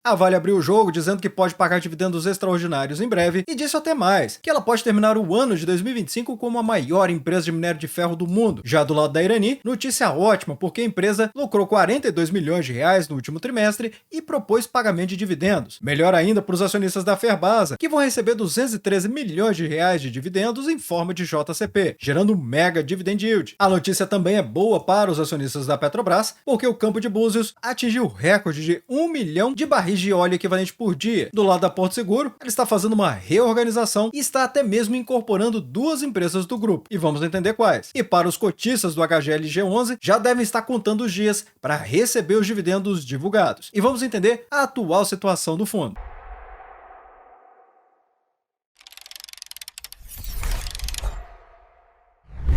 A Vale abriu o jogo dizendo que pode pagar dividendos extraordinários em breve e disse até mais, que ela pode terminar o ano de 2025 como a maior empresa de minério de ferro do mundo. Já do lado da Irani, notícia ótima, porque a empresa lucrou 42 milhões de reais no último trimestre e propôs pagamento de dividendos. Melhor ainda para os acionistas da Ferbasa, que vão receber 213 milhões de reais de dividendos em forma de JCP, gerando um mega dividend yield. A notícia também é boa para os acionistas da Petrobras, porque o campo de Búzios atingiu o recorde de 1 milhão de barris de óleo equivalente por dia. Do lado da Porto Seguro, ela está fazendo uma reorganização e está até mesmo incorporando duas empresas do grupo. E vamos entender quais. E para os cotistas do HGLG11, já devem estar contando os dias para receber os dividendos divulgados. E vamos entender a atual situação do fundo.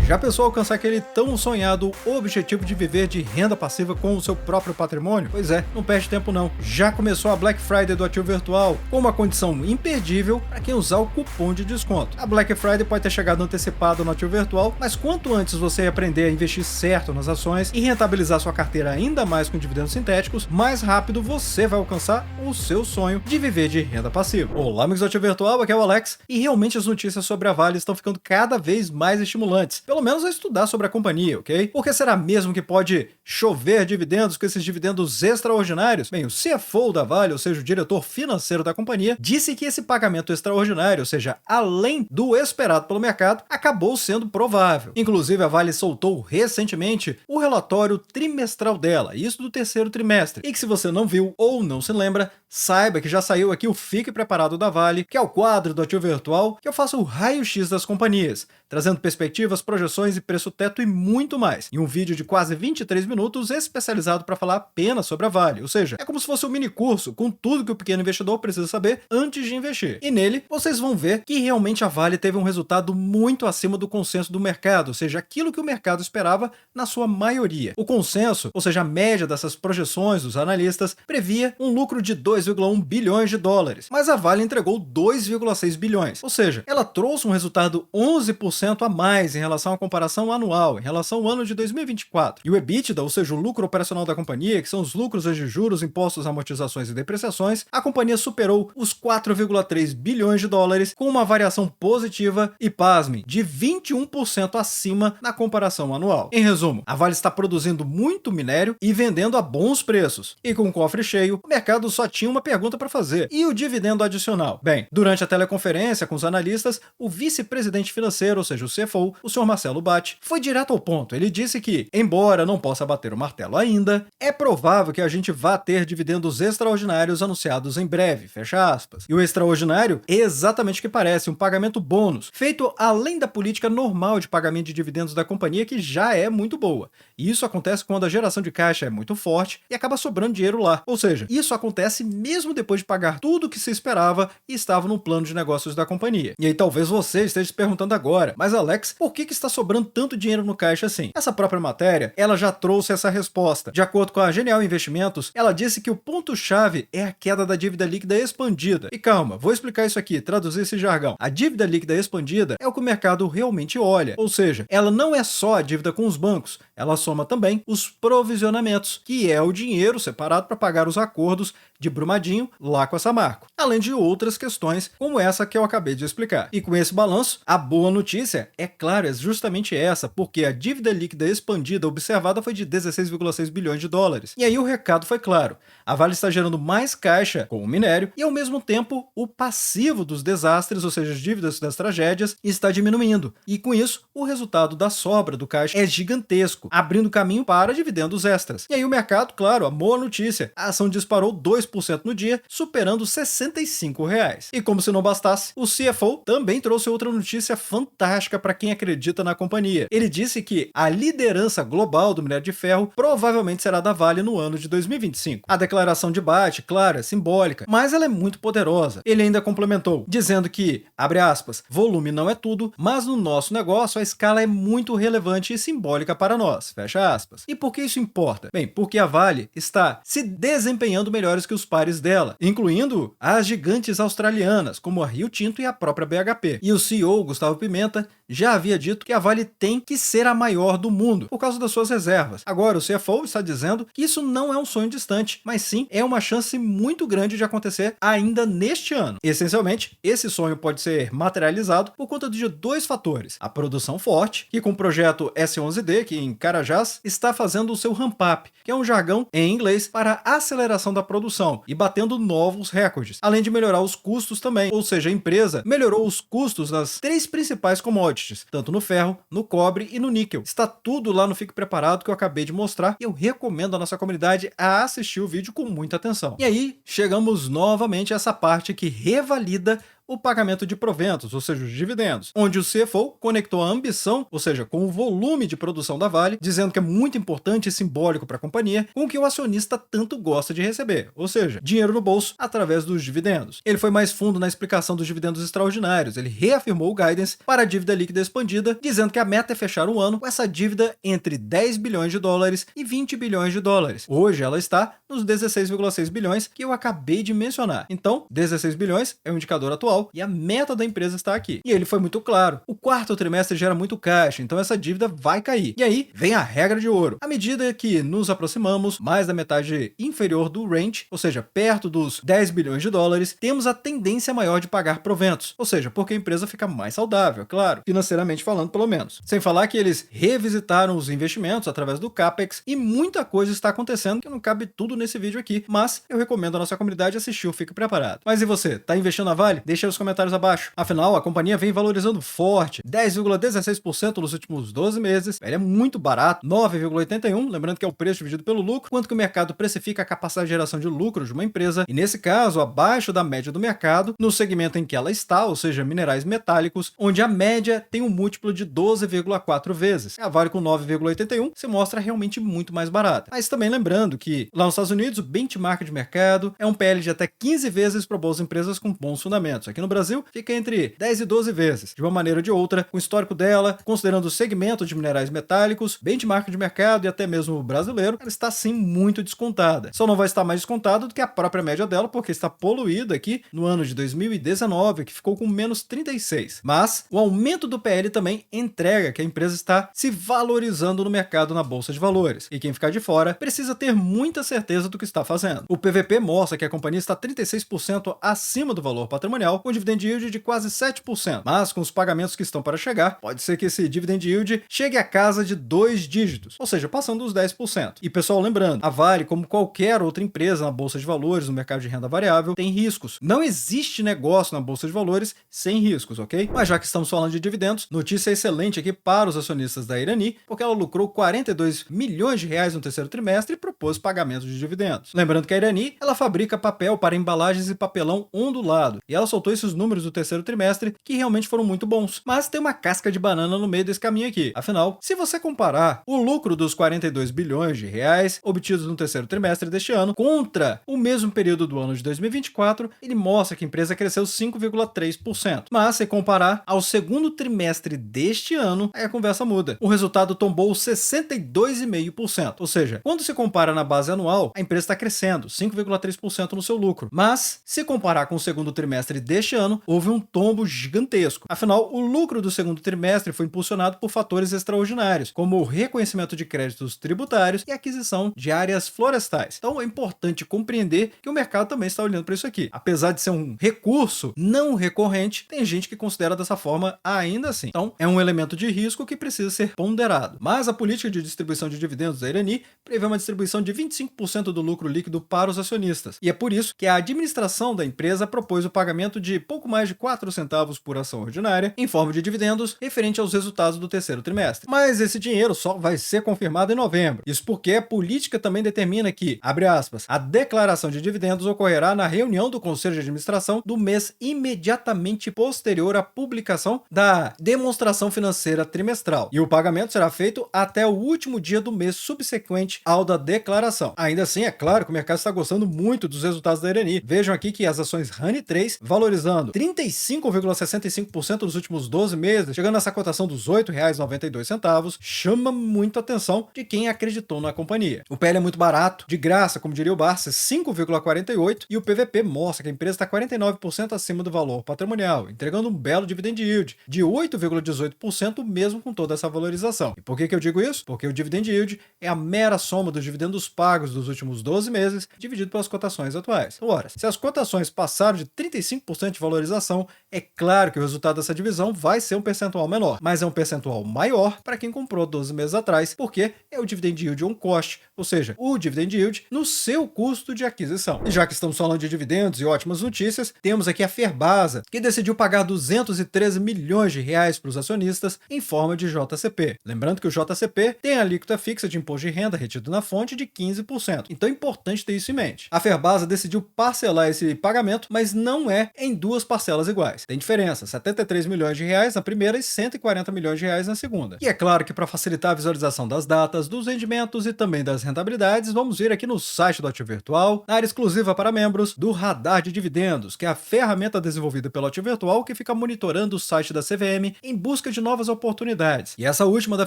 Já pensou alcançar aquele tão sonhado objetivo de viver de renda passiva com o seu próprio patrimônio? Pois é, não perde tempo não. Já começou a Black Friday do Ativo Virtual, com uma condição imperdível para quem usar o cupom de desconto. A Black Friday pode ter chegado antecipado no Ativo Virtual, mas quanto antes você aprender a investir certo nas ações e rentabilizar sua carteira ainda mais com dividendos sintéticos, mais rápido você vai alcançar o seu sonho de viver de renda passiva. Olá, amigos do Ativo Virtual, aqui é o Alex, e realmente as notícias sobre a Vale estão ficando cada vez mais estimulantes. Pelo menos a estudar sobre a companhia, ok? Porque será mesmo que pode chover dividendos com esses dividendos extraordinários? Bem, o CFO da Vale, ou seja, o diretor financeiro da companhia, disse que esse pagamento extraordinário, ou seja, além do esperado pelo mercado, acabou sendo provável. Inclusive, a Vale soltou recentemente o relatório trimestral dela, isso do terceiro trimestre, e que se você não viu ou não se lembra, saiba que já saiu aqui o Fique Preparado da Vale, que é o quadro do Ativo Virtual, que eu faço o raio-x das companhias, trazendo perspectivas, projeções e preço teto e muito mais, em um vídeo de quase 23 minutos especializado para falar apenas sobre a Vale, ou seja, é como se fosse um mini curso com tudo que o pequeno investidor precisa saber antes de investir. E nele, vocês vão ver que realmente a Vale teve um resultado muito acima do consenso do mercado, ou seja, aquilo que o mercado esperava na sua maioria. O consenso, ou seja, a média dessas projeções dos analistas, previa um lucro de 2,1 bilhões de dólares, mas a Vale entregou 2,6 bilhões, ou seja, ela trouxe um resultado 11% a mais em relação à comparação anual, em relação ao ano de 2024. E o EBITDA, ou seja, o lucro operacional da companhia, que são os lucros de juros, impostos, amortizações e depreciações, a companhia superou os 4,3 bilhões de dólares com uma variação positiva e, pasmem, de 21% acima na comparação anual. Em resumo, a Vale está produzindo muito minério e vendendo a bons preços. E com o cofre cheio, o mercado só tinha uma pergunta para fazer: e o dividendo adicional? Bem, durante a teleconferência com os analistas, o vice-presidente financeiro, ou seja, o CFO, o Sr. Marcelo Batti, foi direto ao ponto. Ele disse que, embora não possa bater o martelo ainda, é provável que a gente vá ter dividendos extraordinários anunciados em breve, fecha aspas. E o extraordinário é exatamente o que parece, um pagamento bônus, feito além da política normal de pagamento de dividendos da companhia, que já é muito boa. E isso acontece quando a geração de caixa é muito forte e acaba sobrando dinheiro lá. Ou seja, isso acontece mesmo depois de pagar tudo o que se esperava e estava no plano de negócios da companhia. E aí talvez você esteja se perguntando agora: mas Alex, por que está sobrando tanto dinheiro no caixa assim? Essa própria matéria, ela já trouxe essa resposta. De acordo com a Genial Investimentos, ela disse que o ponto-chave é a queda da dívida líquida expandida. E calma, vou explicar isso aqui, traduzir esse jargão. A dívida líquida expandida é o que o mercado realmente olha. Ou seja, ela não é só a dívida com os bancos, ela soma também os provisionamentos, que é o dinheiro separado para pagar os acordos de Brumadinho lá com a Samarco, além de outras questões como essa que eu acabei de explicar. E com esse balanço, a boa notícia, é claro, é justamente essa, porque a dívida líquida expandida observada foi de 16,6 bilhões de dólares. E aí o recado foi claro: a Vale está gerando mais caixa com o minério e, ao mesmo tempo, o passivo dos desastres, ou seja, as dívidas das tragédias, está diminuindo. E com isso, o resultado da sobra do caixa é gigantesco, abrindo caminho para dividendos extras. E aí o mercado, claro, a boa notícia, a ação disparou 2% no dia, superando R$65. E como se não bastasse, o CFO também trouxe outra notícia fantástica para quem acredita na companhia. Ele disse que a liderança global do minério de ferro provavelmente será da Vale no ano de 2025. A declaração de Batti, claro, é simbólica, mas ela é muito poderosa. Ele ainda complementou, dizendo que, abre aspas, volume não é tudo, mas no nosso negócio a escala é muito relevante e simbólica para nós, fecha aspas. E por que isso importa? Bem, porque a Vale está se desempenhando melhores que que os pares dela, incluindo as gigantes australianas, como a Rio Tinto e a própria BHP. E o CEO, Gustavo Pimenta, já havia dito que a Vale tem que ser a maior do mundo, por causa das suas reservas. Agora, o CFO está dizendo que isso não é um sonho distante, mas sim é uma chance muito grande de acontecer ainda neste ano. Essencialmente, esse sonho pode ser materializado por conta de dois fatores. A produção forte, que com o projeto S11D, que em Carajás, está fazendo o seu ramp-up, que é um jargão em inglês para aceleração da produção e batendo novos recordes, além de melhorar os custos também, ou seja, a empresa melhorou os custos das três principais commodities, tanto no ferro, no cobre e no níquel. Está tudo lá no Fique Preparado que eu acabei de mostrar e eu recomendo a nossa comunidade a assistir o vídeo com muita atenção. E aí, chegamos novamente a essa parte que revalida o pagamento de proventos, ou seja, os dividendos, onde o CFO conectou a ambição, ou seja, com o volume de produção da Vale, dizendo que é muito importante e simbólico para a companhia, com o que o acionista tanto gosta de receber, ou seja, dinheiro no bolso através dos dividendos. Ele foi mais fundo na explicação dos dividendos extraordinários, ele reafirmou o guidance para a dívida líquida expandida, dizendo que a meta é fechar o ano com essa dívida entre 10 bilhões de dólares e 20 bilhões de dólares. Hoje ela está nos 16,6 bilhões que eu acabei de mencionar. Então, 16 bilhões é o indicador atual e a meta da empresa está aqui. E ele foi muito claro. O quarto trimestre gera muito caixa, então essa dívida vai cair. E aí vem a regra de ouro. À medida que nos aproximamos mais da metade inferior do range, ou seja, perto dos 10 bilhões de dólares, temos a tendência maior de pagar proventos. Ou seja, porque a empresa fica mais saudável, claro, financeiramente falando pelo menos. Sem falar que eles revisitaram os investimentos através do CAPEX e muita coisa está acontecendo que não cabe tudo nesse vídeo aqui, mas eu recomendo a nossa comunidade assistir o Fique Preparado. Mas e você, tá investindo na Vale? Deixa aí os comentários abaixo. Afinal, a companhia vem valorizando forte, 10,16% nos últimos 12 meses, ele é muito barato, 9,81%, lembrando que é o preço dividido pelo lucro, quanto que o mercado precifica a capacidade de geração de lucro de uma empresa, e nesse caso, abaixo da média do mercado, no segmento em que ela está, ou seja, minerais metálicos, onde a média tem um múltiplo de 12,4 vezes. A Vale com 9,81 se mostra realmente muito mais barata. Mas também lembrando que lá nos Estados Unidos, o benchmark de mercado é um PL de até 15 vezes para boas empresas com bons fundamentos. Aqui no Brasil, fica entre 10 e 12 vezes. De uma maneira ou de outra, com o histórico dela, considerando o segmento de minerais metálicos, benchmark de mercado e até mesmo o brasileiro, ela está sim muito descontada. Só não vai estar mais descontada do que a própria média dela, porque está poluída aqui no ano de 2019, que ficou com menos 36. Mas o aumento do PL também entrega que a empresa está se valorizando no mercado na Bolsa de Valores. E quem ficar de fora precisa ter muita certeza do que está fazendo. O PVP mostra que a companhia está 36% acima do valor patrimonial, com dividend yield de quase 7%. Mas com os pagamentos que estão para chegar, pode ser que esse dividend yield chegue a casa de 2 dígitos, ou seja, passando dos 10%. E pessoal, lembrando, a Vale, como qualquer outra empresa na Bolsa de Valores, no mercado de renda variável, tem riscos. Não existe negócio na Bolsa de Valores sem riscos, ok? Mas já que estamos falando de dividendos, notícia excelente aqui para os acionistas da Irani, porque ela lucrou 42 milhões de reais no terceiro trimestre e propôs pagamento de dividendos. Lembrando que a Irani, ela fabrica papel para embalagens e papelão ondulado, e ela soltou esses números do terceiro trimestre que realmente foram muito bons. Mas tem uma casca de banana no meio desse caminho aqui. Afinal, se você comparar o lucro dos 42 bilhões de reais obtidos no terceiro trimestre deste ano contra o mesmo período do ano de 2024, ele mostra que a empresa cresceu 5,3%. Mas se comparar ao segundo trimestre deste ano, aí a conversa muda. O resultado tombou 62,5%. Ou seja, quando se compara na base anual, a empresa está crescendo 5,3% no seu lucro. Mas se comparar com o segundo trimestre deste ano, houve um tombo gigantesco. Afinal, o lucro do segundo trimestre foi impulsionado por fatores extraordinários, como o reconhecimento de créditos tributários e aquisição de áreas florestais. Então é importante compreender que o mercado também está olhando para isso aqui. Apesar de ser um recurso não recorrente, tem gente que considera dessa forma ainda assim. Então é um elemento de risco que precisa ser ponderado. Mas a política de distribuição de dividendos da Irani prevê uma distribuição de 25% do lucro líquido para os acionistas. E é por isso que a administração da empresa propôs o pagamento de pouco mais de 4 centavos por ação ordinária em forma de dividendos referente aos resultados do terceiro trimestre. Mas esse dinheiro só vai ser confirmado em novembro. Isso porque a política também determina que, abre aspas, a declaração de dividendos ocorrerá na reunião do Conselho de Administração do mês imediatamente posterior à publicação da demonstração financeira trimestral. E o pagamento será feito até o último dia do mês subsequente ao da declaração. Ainda assim, é claro que o mercado está gostando muito dos resultados da Irani. Vejam aqui que as ações RANI 3 valorizaram valorizando 35,65% nos últimos 12 meses, chegando nessa cotação dos R$ 8,92, chama muito a atenção de quem acreditou na companhia. O PL é muito barato, de graça, como diria o Barça, 5,48, e o PVP mostra que a empresa está 49% acima do valor patrimonial, entregando um belo dividend yield de 8,18% mesmo com toda essa valorização. E por que eu digo isso? Porque o dividend yield é a mera soma dos dividendos pagos dos últimos 12 meses dividido pelas cotações atuais. Ora, se as cotações passaram de 35% de valorização, é claro que o resultado dessa divisão vai ser um percentual menor, mas é um percentual maior para quem comprou 12 meses atrás, porque é o dividend yield on cost, ou seja, o dividend yield no seu custo de aquisição. E já que estamos falando de dividendos e ótimas notícias, temos aqui a Ferbasa, que decidiu pagar R$ 213 milhões para os acionistas em forma de JCP. Lembrando que o JCP tem a alíquota fixa de imposto de renda retido na fonte de 15%. Então é importante ter isso em mente. A Ferbasa decidiu parcelar esse pagamento, mas não é em duas parcelas iguais. Tem diferença, R$ 73 milhões na primeira e R$ 140 milhões na segunda. E é claro que para facilitar a visualização das datas, dos rendimentos e também das rentabilidades, vamos ver aqui no site do Ativo Virtual, na área exclusiva para membros, do Radar de Dividendos, que é a ferramenta desenvolvida pelo Ativo Virtual que fica monitorando o site da CVM em busca de novas oportunidades. E essa última da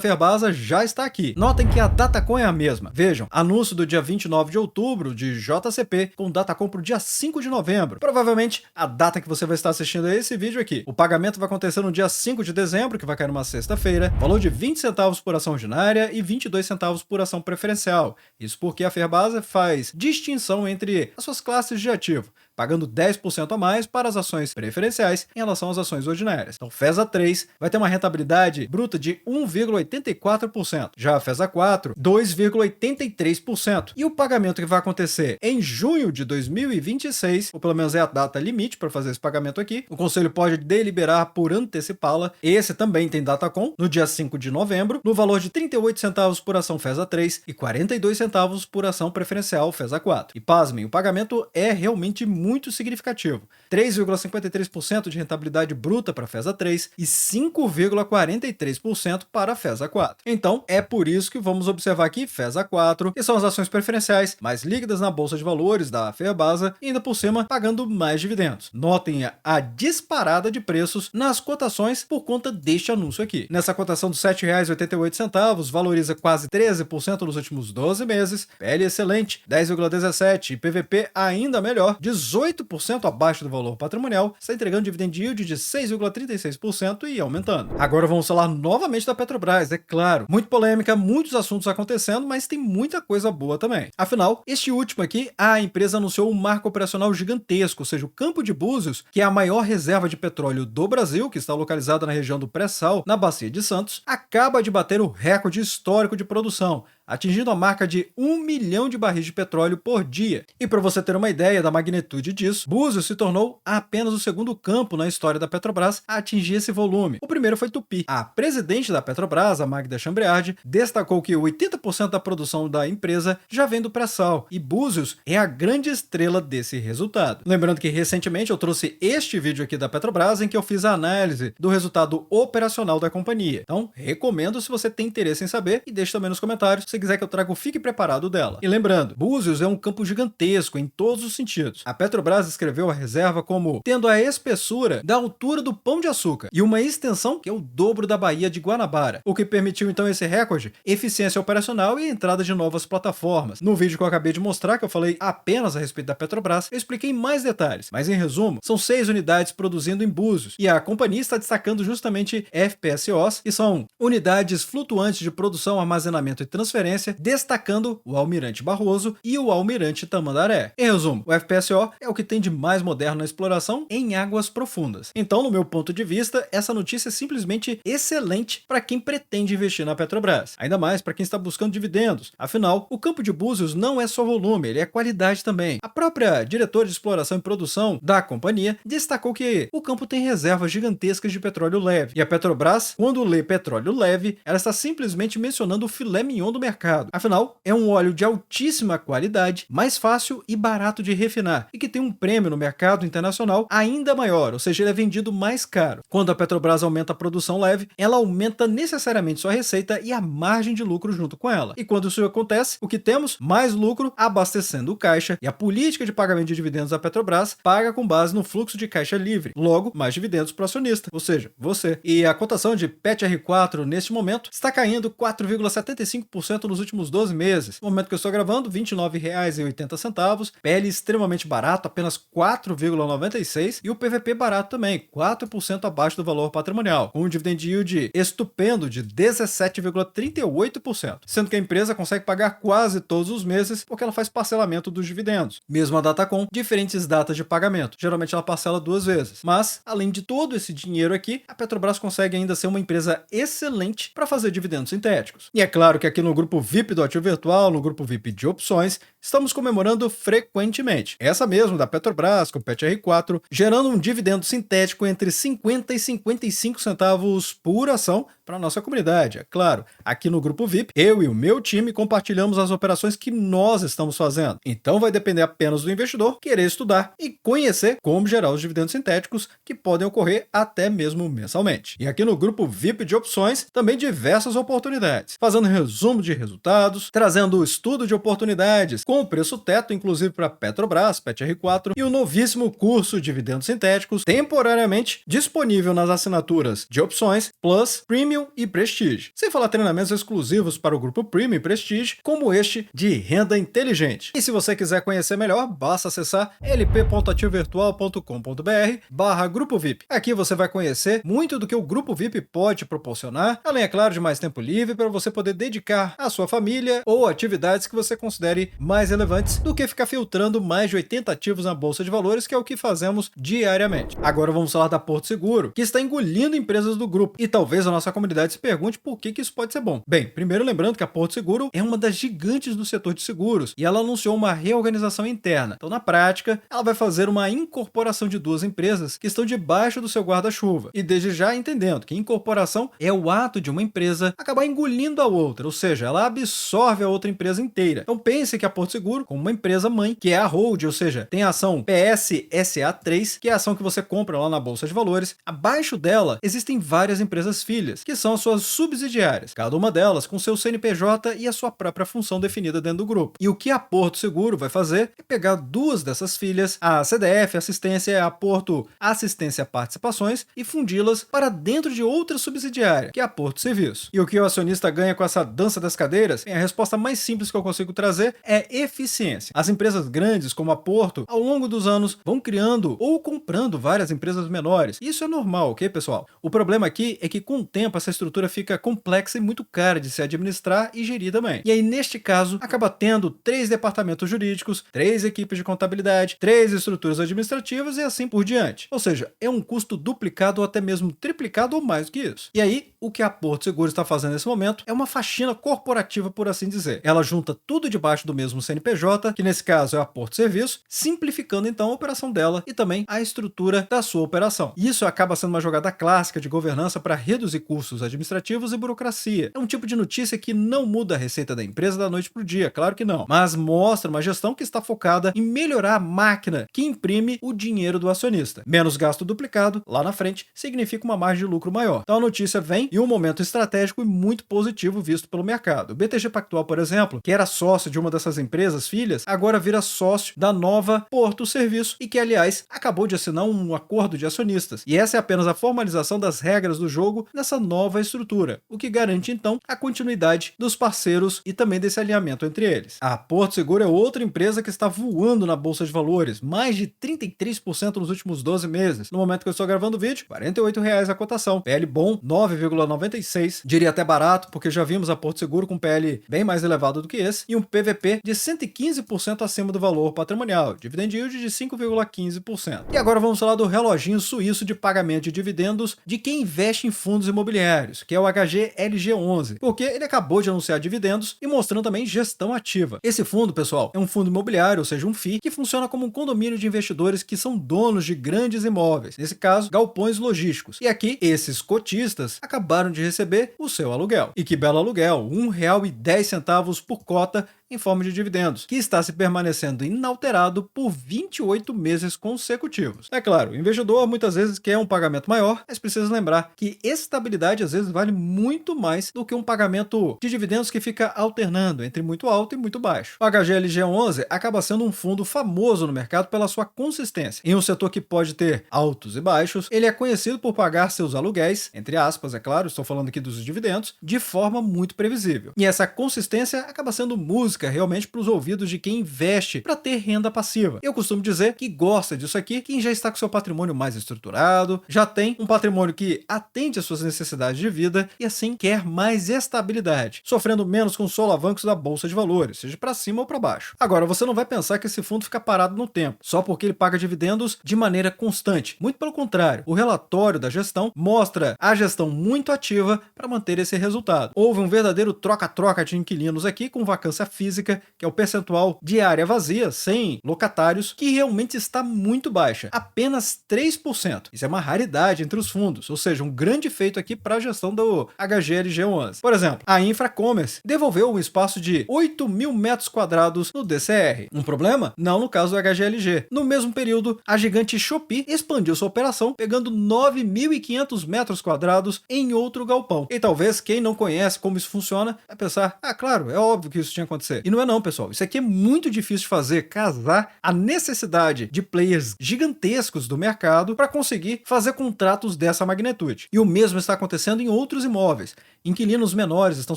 Ferbasa já está aqui. Notem que a Datacom é a mesma. Vejam, anúncio do dia 29 de outubro de JCP com Datacom para o dia 5 de novembro. Provavelmente a data que você vai estar assistindo a esse vídeo aqui. O pagamento vai acontecer no dia 5 de dezembro, que vai cair numa sexta-feira, valor de 20 centavos por ação ordinária e 22 centavos por ação preferencial. Isso porque a Ferbasa faz distinção entre as suas classes de ativo, pagando 10% a mais para as ações preferenciais em relação às ações ordinárias. Então, FESA 3 vai ter uma rentabilidade bruta de 1,84%. Já a FESA 4, 2,83%. E o pagamento que vai acontecer em junho de 2026, ou pelo menos é a data limite para fazer esse pagamento aqui, o Conselho pode deliberar por antecipá-la. Esse também tem Datacom, no dia 5 de novembro, no valor de 38 centavos por ação FESA 3 e 42 centavos por ação preferencial FESA 4. E pasmem, o pagamento é realmente muito significativo. 3,53% de rentabilidade bruta para a FESA 3 e 5,43% para a FESA 4. Então, é por isso que vamos observar aqui FESA 4, que são as ações preferenciais mais líquidas na Bolsa de Valores da Ferbasa e ainda por cima pagando mais dividendos. Notem a disparada de preços nas cotações por conta deste anúncio aqui. Nessa cotação dos R$ 7,88, valoriza quase 13% nos últimos 12 meses, PL excelente, 10,17% e PVP ainda melhor, 18% abaixo do valor patrimonial, está entregando dividend yield de 6,36% e aumentando. Agora vamos falar novamente da Petrobras, é claro. Muito polêmica, muitos assuntos acontecendo, mas tem muita coisa boa também. Afinal, este último aqui, a empresa anunciou um marco operacional gigantesco, ou seja, o Campo de Búzios, que é a maior reserva de petróleo do Brasil, que está localizada na região do Pré-Sal, na Bacia de Santos, acaba de bater o recorde histórico de produção, atingindo a marca de 1 milhão de barris de petróleo por dia. E para você ter uma ideia da magnitude disso, Búzios se tornou apenas o segundo campo na história da Petrobras a atingir esse volume. O primeiro foi Tupi. A presidente da Petrobras, a Magda Chambriard, destacou que 80% da produção da empresa já vem do pré-sal, e Búzios é a grande estrela desse resultado. Lembrando que recentemente eu trouxe este vídeo aqui da Petrobras em que eu fiz a análise do resultado operacional da companhia. Então, recomendo se você tem interesse em saber, e deixe também nos comentários se quiser que eu traga o Fique Preparado dela. E lembrando, Búzios é um campo gigantesco em todos os sentidos. A Petrobras descreveu a reserva como tendo a espessura da altura do Pão de Açúcar e uma extensão que é o dobro da Baía de Guanabara, o que permitiu então esse recorde, eficiência operacional e entrada de novas plataformas. No vídeo que eu acabei de mostrar, que eu falei apenas a respeito da Petrobras, eu expliquei mais detalhes, mas em resumo, são 6 unidades produzindo em Búzios, e a companhia está destacando justamente FPSOs, que são unidades flutuantes de produção, armazenamento e transferência, destacando o Almirante Barroso e o Almirante Tamandaré. Em resumo, o FPSO é o que tem de mais moderno na exploração em águas profundas. Então, no meu ponto de vista, essa notícia é simplesmente excelente para quem pretende investir na Petrobras, ainda mais para quem está buscando dividendos. Afinal, o Campo de Búzios não é só volume, ele é qualidade também. A própria diretora de exploração e produção da companhia destacou que o campo tem reservas gigantescas de petróleo leve, e a Petrobras, quando lê petróleo leve, ela está simplesmente mencionando o filé mignon do mercado mercado. Afinal, é um óleo de altíssima qualidade, mais fácil e barato de refinar e que tem um prêmio no mercado internacional ainda maior, ou seja, ele é vendido mais caro. Quando a Petrobras aumenta a produção leve, ela aumenta necessariamente sua receita e a margem de lucro junto com ela. E quando isso acontece, o que temos? Mais lucro abastecendo o caixa, e a política de pagamento de dividendos da Petrobras paga com base no fluxo de caixa livre. Logo, mais dividendos para o acionista, ou seja, você. E a cotação de PETR4 neste momento está caindo 4,75% nos últimos 12 meses. No momento que eu estou gravando, R$ 29,80, PL extremamente barato, apenas 4,96, e o PVP barato também, 4% abaixo do valor patrimonial, com um dividend yield estupendo de 17,38%, sendo que a empresa consegue pagar quase todos os meses porque ela faz parcelamento dos dividendos. Mesmo a Datacom, diferentes datas de pagamento. Geralmente ela parcela 2 vezes. Mas, além de todo esse dinheiro aqui, a Petrobras consegue ainda ser uma empresa excelente para fazer dividendos sintéticos. E é claro que aqui no grupo VIP do Ativo Virtual, no grupo VIP de opções, estamos comemorando frequentemente. Essa mesmo da Petrobras, com o PETR4, gerando um dividendo sintético entre 50 e 55 centavos por ação para a nossa comunidade. É claro, aqui no grupo VIP, eu e o meu time compartilhamos as operações que nós estamos fazendo. Então vai depender apenas do investidor querer estudar e conhecer como gerar os dividendos sintéticos que podem ocorrer até mesmo mensalmente. E aqui no grupo VIP de opções, também diversas oportunidades, fazendo resumo de resultados, trazendo o estudo de oportunidades com o preço teto, inclusive para Petrobras, PETR4, e o novíssimo curso Dividendos Sintéticos, temporariamente disponível nas assinaturas de opções, Plus, Premium e Prestige. Sem falar treinamentos exclusivos para o grupo Premium e Prestige, como este de renda inteligente. E se você quiser conhecer melhor, basta acessar lp.ativovirtual.com.br/grupo VIP. Aqui você vai conhecer muito do que o grupo VIP pode proporcionar, além, é claro, de mais tempo livre para você poder dedicar à sua família ou atividades que você considere mais relevantes do que ficar filtrando mais de 80 ativos na bolsa de valores, que é o que fazemos diariamente. Agora vamos falar da Porto Seguro, que está engolindo empresas do grupo, e talvez a nossa comunidade se pergunte por que isso pode ser bom. Bem, primeiro lembrando que a Porto Seguro é uma das gigantes do setor de seguros e ela anunciou uma reorganização interna. Então, na prática, ela vai fazer uma incorporação de 2 empresas que estão debaixo do seu guarda-chuva. E desde já entendendo que incorporação é o ato de uma empresa acabar engolindo a outra, ou seja, ela absorve a outra empresa inteira. Então pense que a Porto Seguro como uma empresa mãe, que é a Hold, ou seja, tem a ação PSSA3, que é a ação que você compra lá na Bolsa de Valores. Abaixo dela existem várias empresas filhas, que são as suas subsidiárias, cada uma delas com seu CNPJ e a sua própria função definida dentro do grupo. E o que a Porto Seguro vai fazer é pegar 2 dessas filhas, a CDF Assistência e a Porto Assistência Participações, e fundi-las para dentro de outra subsidiária, que é a Porto Serviço. E o que o acionista ganha com essa dança das cadeiras? A resposta mais simples que eu consigo trazer é eficiência. As empresas grandes, como a Porto, ao longo dos anos, vão criando ou comprando várias empresas menores. Isso é normal, ok, pessoal? O problema aqui é que com o tempo essa estrutura fica complexa e muito cara de se administrar e gerir também. E aí, neste caso, acaba tendo 3 departamentos jurídicos, 3 equipes de contabilidade, 3 estruturas administrativas e assim por diante. Ou seja, é um custo duplicado ou até mesmo triplicado ou mais do que isso. E aí, o que a Porto Seguro está fazendo nesse momento é uma faxina corporativa, por assim dizer. Ela junta tudo debaixo do mesmo CNPJ, que nesse caso é a Porto Serviço, simplificando então a operação dela e também a estrutura da sua operação. Isso acaba sendo uma jogada clássica de governança para reduzir custos administrativos e burocracia. É um tipo de notícia que não muda a receita da empresa da noite para o dia, claro que não, mas mostra uma gestão que está focada em melhorar a máquina que imprime o dinheiro do acionista. Menos gasto duplicado, lá na frente, significa uma margem de lucro maior. Então a notícia vem em um momento estratégico e muito positivo visto pelo mercado. O BTG Pactual, por exemplo, que era sócio de uma dessas empresas filhas, agora vira sócio da nova Porto Serviço e que, aliás, acabou de assinar um acordo de acionistas. E essa é apenas a formalização das regras do jogo nessa nova estrutura, o que garante, então, a continuidade dos parceiros e também desse alinhamento entre eles. A Porto Seguro é outra empresa que está voando na Bolsa de Valores, mais de 33% nos últimos 12 meses. No momento que eu estou gravando o vídeo, R$ 48,00 a cotação. PL bom, 9,96. Diria até barato, porque já vimos a Porto Seguro com PL bem mais elevado do que esse, e um PVP de 115% acima do valor patrimonial, dividend yield de 5,15%. E agora vamos falar do reloginho suíço de pagamento de dividendos de quem investe em fundos imobiliários, que é o HGLG11, porque ele acabou de anunciar dividendos e mostrando também gestão ativa. Esse fundo, pessoal, é um fundo imobiliário, ou seja, um FII, que funciona como um condomínio de investidores que são donos de grandes imóveis, nesse caso, galpões logísticos. E aqui, esses cotistas acabaram de receber o seu aluguel. E que belo aluguel, R$ R$ 1,10 por cota em forma de dividendos, que está se permanecendo inalterado por 28 meses consecutivos. É claro, o investidor muitas vezes quer um pagamento maior, mas precisa lembrar que estabilidade às vezes vale muito mais do que um pagamento de dividendos que fica alternando entre muito alto e muito baixo. O HGLG11 acaba sendo um fundo famoso no mercado pela sua consistência. Em um setor que pode ter altos e baixos, ele é conhecido por pagar seus aluguéis, entre aspas, é claro, estou falando aqui dos dividendos, de forma muito previsível. E essa consistência acaba sendo música realmente para os ouvidos de quem investe para ter renda passiva. Eu costumo dizer que gosta disso aqui quem já está com seu patrimônio mais estruturado, já tem um patrimônio que atende às suas necessidades de vida e assim quer mais estabilidade, sofrendo menos com os solavancos da bolsa de valores, seja para cima ou para baixo. Agora, você não vai pensar que esse fundo fica parado no tempo, só porque ele paga dividendos de maneira constante. Muito pelo contrário, o relatório da gestão mostra a gestão muito ativa para manter esse resultado. Houve um verdadeiro troca-troca de inquilinos aqui com vacância física, que é o percentual de área vazia, sem locatários, que realmente está muito baixa, apenas 3%. Isso é uma raridade entre os fundos, ou seja, um grande feito aqui para a gestão do HGLG11. Por exemplo, a Infracommerce devolveu um espaço de 8.000 metros quadrados no DCR. Um problema? Não no caso do HGLG. No mesmo período, a gigante Shopee expandiu sua operação, pegando 9.500 metros quadrados em outro galpão. E talvez quem não conhece como isso funciona vai pensar, claro, é óbvio que isso tinha que acontecer. E não é não, pessoal. Isso aqui é muito difícil de fazer, casar a necessidade de players gigantescos do mercado para conseguir fazer contratos dessa magnitude. E o mesmo está acontecendo em outros imóveis. Inquilinos menores estão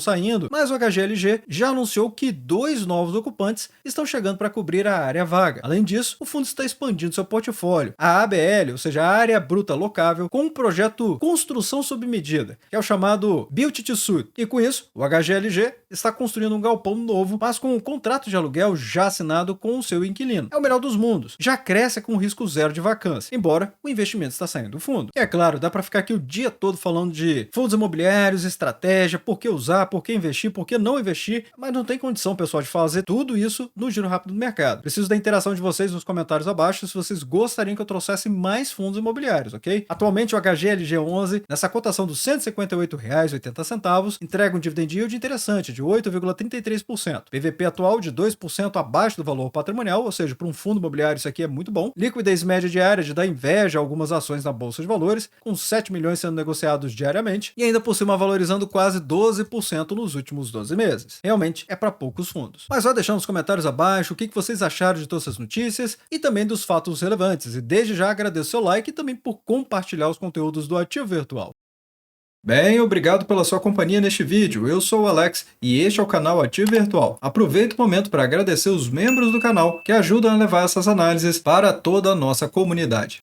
saindo, mas o HGLG já anunciou que 2 novos ocupantes estão chegando para cobrir a área vaga. Além disso, o fundo está expandindo seu portfólio, a ABL, ou seja, a área bruta locável, com um projeto construção sob medida, que é o chamado Build to Suit. E com isso, o HGLG está construindo um galpão novo, mas com um contrato de aluguel já assinado com o seu inquilino. É o melhor dos mundos. Já cresce com risco zero de vacância, embora o investimento está saindo do fundo. E é claro, dá para ficar aqui o dia todo falando de fundos imobiliários, estratégia, por que usar, por que investir, por que não investir, mas não tem condição, pessoal, de fazer tudo isso no giro rápido do mercado. Preciso da interação de vocês nos comentários abaixo se vocês gostariam que eu trouxesse mais fundos imobiliários, ok? Atualmente o HGLG11, nessa cotação dos R$ 158,80, entrega um dividend yield interessante de 8,33%. PVP atual de 2% abaixo do valor patrimonial, ou seja, para um fundo imobiliário isso aqui é muito bom. Liquidez média diária de dar inveja a algumas ações na bolsa de valores, com 7 milhões sendo negociados diariamente e ainda por cima valorizando quase 12% nos últimos 12 meses. Realmente é para poucos fundos. Mas vai deixando nos comentários abaixo o que vocês acharam de todas essas notícias e também dos fatos relevantes. E desde já agradeço seu like e também por compartilhar os conteúdos do Ativo Virtual. Bem, obrigado pela sua companhia neste vídeo. Eu sou o Alex e este é o canal Ativo Virtual. Aproveito o momento para agradecer os membros do canal que ajudam a levar essas análises para toda a nossa comunidade.